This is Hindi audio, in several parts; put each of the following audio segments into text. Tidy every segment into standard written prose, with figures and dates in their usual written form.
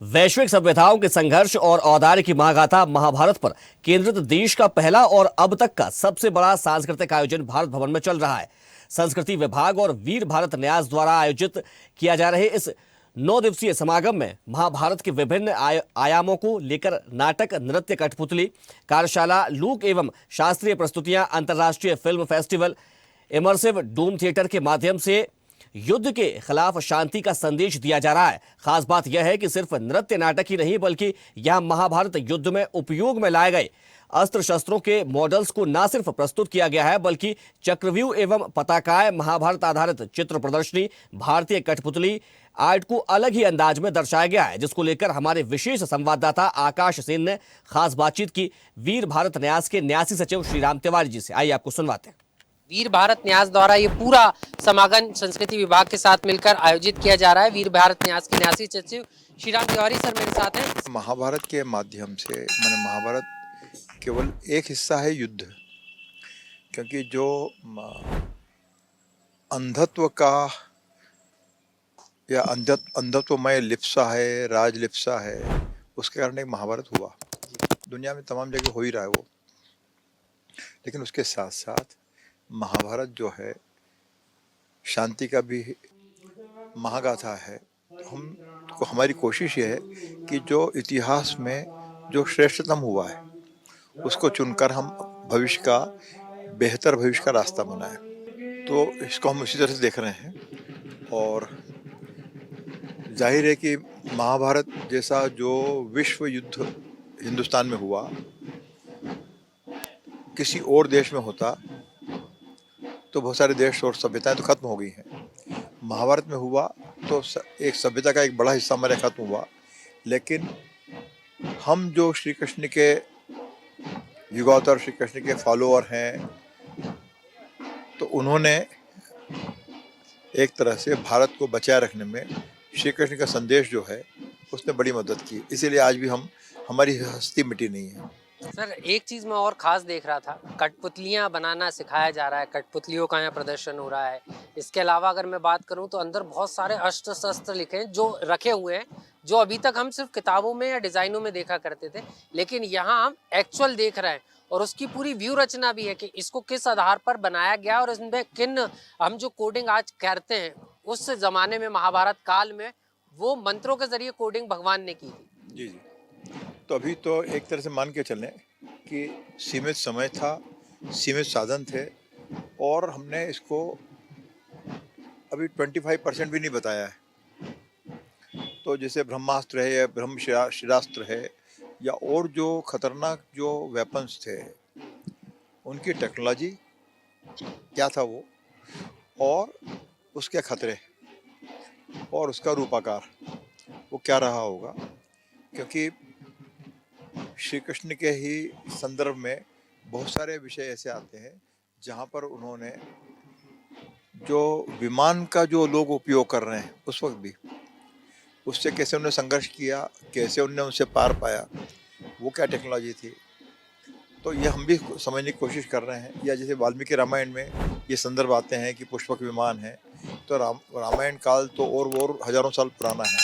वैश्विक सभ्यताओं के संघर्ष और औदार्य की महागाथा महाभारत पर केंद्रित देश का पहला और अब तक का सबसे बड़ा सांस्कृतिक आयोजन भारत भवन में चल रहा है। संस्कृति विभाग और वीर भारत न्यास द्वारा आयोजित किया जा रहे इस 9 दिवसीय समागम में महाभारत के विभिन्न आयामों को लेकर नाटक, नृत्य, कठपुतली, कार्यशाला, लोक एवं शास्त्रीय प्रस्तुतियां, अंतर्राष्ट्रीय film festival, immersive Doom theatre के माध्यम से युद्ध के खिलाफ शांति का संदेश दिया जा रहा है। खास बात यह है कि सिर्फ नृत्य नाटक ही नहीं बल्कि यहां महाभारत युद्ध में उपयोग में लाए गए अस्त्र शस्त्रों के मॉडल्स को न सिर्फ प्रस्तुत किया गया है बल्कि चक्रव्यूह एवं पताकाएं, महाभारत आधारित चित्र प्रदर्शनी, भारतीय कठपुतली आर्ट को अलग ही अंदाज में दर्शाया गया है, जिसको लेकर हमारे विशेष संवाददाता आकाश सेन ने खास बातचीत की वीर भारत न्यास के न्यासी सचिव श्रीराम तिवारी जी से। आइए आपको सुनवाते हैं। वीर भारत न्यास द्वारा ये पूरा समागम संस्कृति विभाग के साथ मिलकर आयोजित किया जा रहा है। वीर भारत न्यास के न्यासी सचिव श्रीराम तिवारी सर मेरे साथ हैं। महाभारत के माध्यम से मैंने महाभारत केवल एक हिस्सा है युद्ध, क्योंकि जो अंधत्व का या अंधत्वमय लिप्सा है, राज लिप्सा है, उसके कारण एक महाभारत हुआ। दुनिया में तमाम जगह हो ही रहा है वो, लेकिन उसके साथ साथ महाभारत जो है शांति का भी महागाथा है। हमारी कोशिश ये है कि जो इतिहास में जो श्रेष्ठतम हुआ है उसको चुनकर हम भविष्य का बेहतर भविष्य का रास्ता बनाएं। तो इसको हम उसी तरह से देख रहे हैं और जाहिर है कि महाभारत जैसा जो विश्व युद्ध हिंदुस्तान में हुआ किसी और देश में होता तो बहुत सारे देश और सभ्यताएं तो खत्म हो गई हैं। महाभारत में हुआ तो एक सभ्यता का एक बड़ा हिस्सा हमारे खत्म हुआ, लेकिन हम जो श्री कृष्ण के युगावतार श्री कृष्ण के फॉलोअर हैं, तो उन्होंने एक तरह से भारत को बचाए रखने में श्री कृष्ण का संदेश जो है उसने बड़ी मदद की। इसीलिए आज भी हमारी हस्ती मिटी नहीं है। सर एक चीज मैं और खास देख रहा था, कठपुतलियां बनाना सिखाया जा रहा है, कठपुतलियों का यहाँ प्रदर्शन हो रहा है। इसके अलावा अगर मैं बात करूँ तो अंदर बहुत सारे अस्त्र शस्त्र लिखे हैं जो रखे हुए हैं, जो अभी तक हम सिर्फ किताबों में या डिजाइनों में देखा करते थे, लेकिन यहाँ हम एक्चुअल देख रहे हैं। और उसकी पूरी व्यू रचना भी है कि इसको किस आधार पर बनाया गया और इसमें किन हम जो कोडिंग आज करते हैं उस जमाने में महाभारत काल में वो मंत्रों के जरिए कोडिंग भगवान ने की थी। जी। तो अभी तो एक तरह से मान के चलें कि सीमित समय था, सीमित साधन थे और हमने इसको अभी 25% भी नहीं बताया है। तो जैसे ब्रह्मास्त्र है या शिरास्त्र है या और जो खतरनाक जो वेपन्स थे उनकी टेक्नोलॉजी क्या था वो, और उसके खतरे और उसका रूपाकार वो क्या रहा होगा, क्योंकि श्री कृष्ण के ही संदर्भ में बहुत सारे विषय ऐसे आते हैं जहाँ पर उन्होंने जो विमान का जो लोग उपयोग कर रहे हैं उस वक्त भी उससे कैसे उन्होंने संघर्ष किया, कैसे उन्होंने उनसे पार पाया, वो क्या टेक्नोलॉजी थी। तो ये हम भी समझने की कोशिश कर रहे हैं। या जैसे वाल्मीकि रामायण में ये संदर्भ आते हैं कि पुष्पक विमान है, तो रामायण काल तो और हजारों साल पुराना है।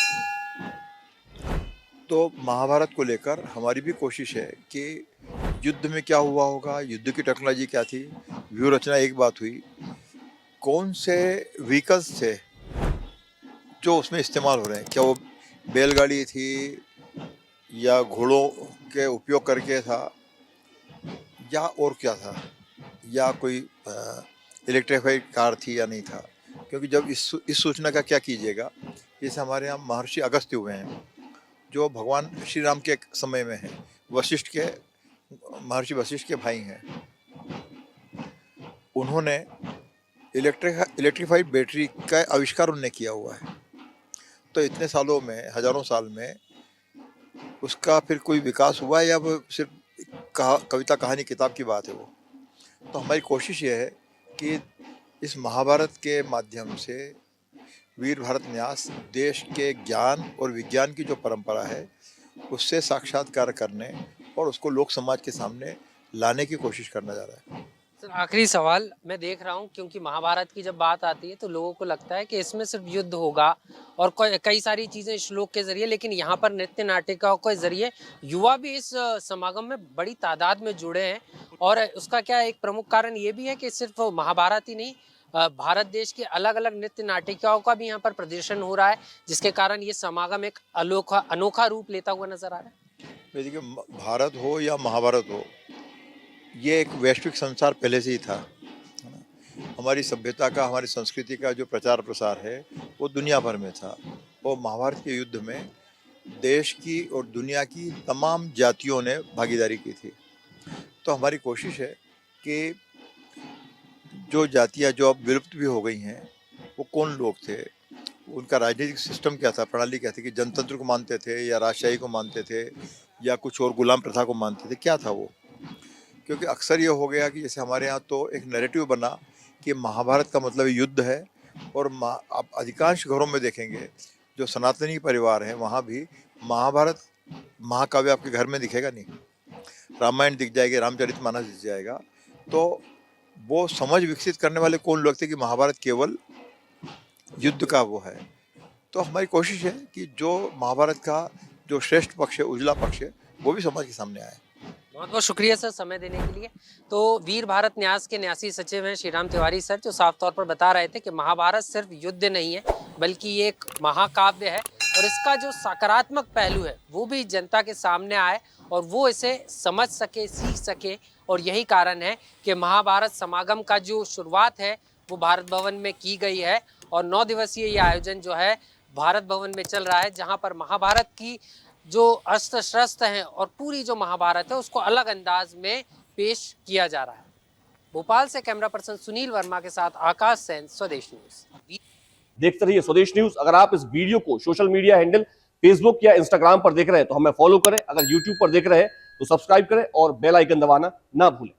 तो महाभारत को लेकर हमारी भी कोशिश है कि युद्ध में क्या हुआ होगा, युद्ध की टेक्नोलॉजी क्या थी, व्यू रचना एक बात हुई, कौन से व्हीकल्स थे जो उसमें इस्तेमाल हो रहे हैं, क्या वो बैलगाड़ी थी या घोड़ों के उपयोग करके था या और क्या था, या कोई इलेक्ट्रिफाइड कार थी या नहीं था। क्योंकि जब इस सूचना का क्या कीजिएगा, जैसे हमारे यहाँ महर्षि अगस्त्य हुए हैं जो भगवान श्री राम के समय में हैं, महर्षि वशिष्ठ के भाई हैं। उन्होंने इलेक्ट्रिफाइड बैटरी का आविष्कार उन्होंने किया हुआ है। तो इतने सालों में, हजारों साल में उसका फिर कोई विकास हुआ है या वो सिर्फ कविता कहानी किताब की बात है वो। तो हमारी कोशिश ये है कि इस महाभारत के माध्यम से वीर भारत न्यास देश के ज्ञान और विज्ञान की जो परंपरा है उससे साक्षात्कार करने और उसको लोक समाज के सामने लाने की कोशिश करना जा रहा है। सर आखिरी सवाल मैं देख रहा हूँ, क्योंकि महाभारत की जब बात आती है तो लोगों को लगता है कि इसमें सिर्फ युद्ध होगा और कई सारी चीजें श्लोक के जरिए, लेकिन यहाँ पर नृत्य नाटिकाओं के जरिए युवा भी इस समागम में बड़ी तादाद में जुड़े हैं। और उसका क्या एक प्रमुख कारण ये भी है कि सिर्फ महाभारत ही नहीं, भारत देश की अलग अलग नृत्य नाटिकाओं का भी यहाँ पर प्रदर्शन हो रहा है, जिसके कारण ये समागम एक अनोखा रूप लेता हुआ नजर आ रहा है। देखिए, भारत हो या महाभारत हो, ये एक वैश्विक संसार पहले से ही था, है ना। हमारी सभ्यता का, हमारी संस्कृति का जो प्रचार प्रसार है वो दुनिया भर में था। और महाभारत के युद्ध में देश की और दुनिया की तमाम जातियों ने भागीदारी की थी। तो हमारी कोशिश है कि जो जातियाँ जो अब विलुप्त भी हो गई हैं, वो कौन लोग थे, उनका राजनीतिक सिस्टम क्या था, प्रणाली क्या थी, कि जनतंत्र को मानते थे या राजशाही को मानते थे या कुछ और गुलाम प्रथा को मानते थे, क्या था वो। क्योंकि अक्सर ये हो गया कि जैसे हमारे यहाँ तो एक नैरेटिव बना कि महाभारत का मतलब युद्ध है। और आप अधिकांश घरों में देखेंगे जो सनातनी परिवार हैं, वहाँ भी महाभारत महाकाव्य आपके घर में दिखेगा नहीं। रामायण दिख जाएगी, रामचरितमानस दिख जाएगा। तो वो समझ विकसित करने वाले कौन लोग थे कि महाभारत केवल युद्ध का वो है। तो हमारी कोशिश है कि जो महाभारत का जो श्रेष्ठ पक्ष है, उजला पक्ष है, वो भी समाज के सामने आए। बहुत बहुत शुक्रिया सर समय देने के लिए। तो वीर भारत न्यास के न्यासी सचिव हैं श्रीराम तिवारी सर, जो साफ तौर पर बता रहे थे कि महाभारत सिर्फ युद्ध नहीं है, बल्कि ये एक महाकाव्य है और इसका जो सकारात्मक पहलू है वो भी जनता के सामने आए और वो इसे समझ सके, सीख सके। और यही कारण है कि महाभारत समागम का जो शुरुआत है वो भारत भवन में की गई है और 9 दिवसीय ये आयोजन जो है भारत भवन में चल रहा है, जहाँ पर महाभारत की जो अस्त्र शस्त्र हैं और पूरी जो महाभारत है उसको अलग अंदाज में पेश किया जा रहा है। भोपाल से कैमरा पर्सन सुनील वर्मा के साथ आकाश सेन, स्वदेश न्यूज। देखते रहिए स्वदेश न्यूज। अगर आप इस वीडियो को सोशल मीडिया हैंडल फेसबुक या इंस्टाग्राम पर देख रहे हैं तो हमें फॉलो करें। अगर यूट्यूब पर देख रहे हैं तो सब्सक्राइब करें और बेल आइकन दबाना ना भूलें।